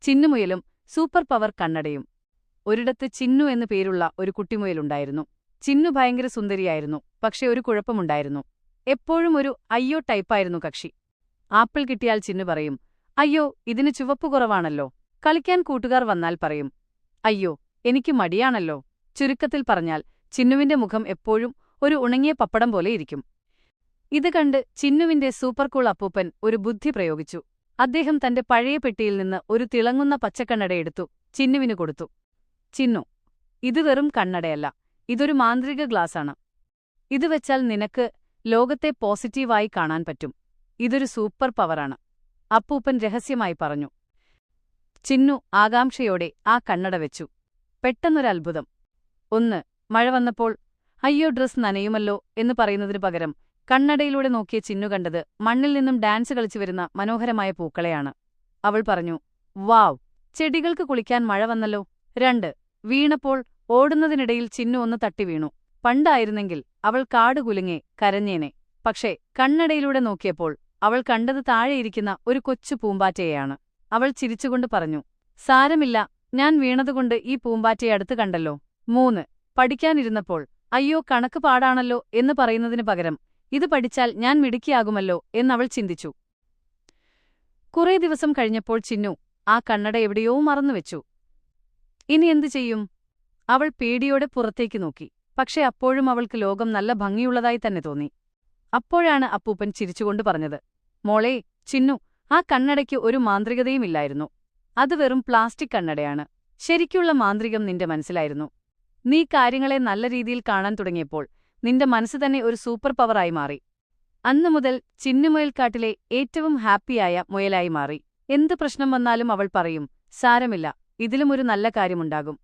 ചിന്നുമുയലും super power കണ്ണടയും. ഒരിടത്ത് ചിന്നു എന്നു പേരുള്ള ഒരു കുട്ടിമുയലുണ്ടായിരുന്നു. ചിന്നു ഭയങ്കര സുന്ദരിയായിരുന്നു. പക്ഷെ ഒരു കുഴപ്പമുണ്ടായിരുന്നു. എപ്പോഴും ഒരു അയ്യോ ടൈപ്പായിരുന്നു കക്ഷി. ആപ്പിൾ കിട്ടിയാൽ ചിന്നു പറയും, അയ്യോ ഇതിന് ചുവപ്പ് കുറവാണല്ലോ. കളിക്കാൻ കൂട്ടുകാർ വന്നാൽ പറയും, അയ്യോ എനിക്ക് മടിയാണല്ലോ. ചുരുക്കത്തിൽ പറഞ്ഞാൽ ചിന്നുവിന്റെ മുഖം എപ്പോഴും ഒരു ഉണങ്ങിയ പപ്പടം പോലെ ഇരിക്കും. ഇത് കണ്ട് ചിന്നുവിന്റെ സൂപ്പർ കൂൾ അപ്പൂപ്പൻ ഒരു ബുദ്ധി പ്രയോഗിച്ചു. അദ്ദേഹം തന്റെ പഴയ പെട്ടിയിൽ നിന്ന് ഒരു തിളങ്ങുന്ന പച്ചക്കണ്ണടയെടുത്തു ചിന്നുവിന് കൊടുത്തു. ചിന്നു, ഇത് വെറും കണ്ണടയല്ല, ഇതൊരു മാന്ത്രിക ഗ്ലാസാണ്. ഇത് വെച്ചാൽ നിനക്ക് ലോകത്തെ പോസിറ്റീവായി കാണാൻ പറ്റും. ഇതൊരു സൂപ്പർ പവറാണ്, അപ്പൂപ്പൻ രഹസ്യമായി പറഞ്ഞു. ചിന്നു ആകാംക്ഷയോടെ ആ കണ്ണട വെച്ചു. പെട്ടെന്നൊരത്ഭുതം. മഴ വന്നപ്പോൾ അയ്യോ ഡ്രസ് നനയുമല്ലോ എന്ന് പറയുന്നതിനു പകരം കണ്ണടയിലൂടെ നോക്കിയ ചിന്നു കണ്ടത് മണ്ണിൽ നിന്നും ഡാൻസ് കളിച്ചു വരുന്ന മനോഹരമായ പൂക്കളെയാണ്. അവൾ പറഞ്ഞു, വാവ്, ചെടികൾക്ക് കുളിക്കാൻ മഴ വന്നല്ലോ. വീണപ്പോൾ ഓടുന്നതിനിടയിൽ ചിന്നു ഒന്ന് തട്ടിവീണു. പണ്ടായിരുന്നെങ്കിൽ അവൾ കാടുകുലുങ്ങെ കരഞ്ഞേനെ. പക്ഷേ കണ്ണടയിലൂടെ നോക്കിയപ്പോൾ അവൾ കണ്ടത് താഴെയിരിക്കുന്ന ഒരു കൊച്ചു പൂമ്പാറ്റയെയാണ്. അവൾ ചിരിച്ചുകൊണ്ട് പറഞ്ഞു, സാരമില്ല, ഞാൻ വീണതുകൊണ്ട് ഈ പൂമ്പാറ്റയെ അടുത്ത് കണ്ടല്ലോ. പഠിക്കാനിരുന്നപ്പോൾ അയ്യോ കണക്ക് പാടാണല്ലോ എന്ന് പറയുന്നതിനു പകരം ഇത് പഠിച്ചാൽ ഞാൻ മിടുക്കിയാകുമല്ലോ എന്നവൾ ചിന്തിച്ചു. കുറേ ദിവസം കഴിഞ്ഞപ്പോൾ ചിന്നു ആ കണ്ണട എവിടെയോ മറന്നുവെച്ചു. ഇനി എന്തു ചെയ്യും? അവൾ പേടിയോടെ പുറത്തേക്ക് നോക്കി. പക്ഷെ അപ്പോഴും അവൾക്ക് ലോകം നല്ല ഭംഗിയുള്ളതായി തന്നെ തോന്നി. അപ്പോഴാണ് അപ്പൂപ്പൻ ചിരിച്ചുകൊണ്ട് പറഞ്ഞത്, മോളെ ചിന്നു, ആ കണ്ണടയ്ക്ക് ഒരു മാന്ത്രികതയുമില്ലായിരുന്നു. അത് വെറും പ്ലാസ്റ്റിക് കണ്ണടയാണ്. ശരിക്കുള്ള മാന്ത്രികം നിന്റെ മനസ്സിലായിരുന്നു. നീ കാര്യങ്ങളെ നല്ല രീതിയിൽ കാണാൻ തുടങ്ങിയപ്പോൾ നിന്റെ മനസ്സ് തന്നെ ഒരു സൂപ്പർ പവറായി മാറി. അന്നുമുതൽ ചിന്നുമുയൽക്കാട്ടിലെ ഏറ്റവും ഹാപ്പിയായ മുയലായി മാറി. എന്ത് പ്രശ്നം വന്നാലും അവൾ പറയും, സാരമില്ല, ഇതിലും ഒരു നല്ല കാര്യമുണ്ടാകും.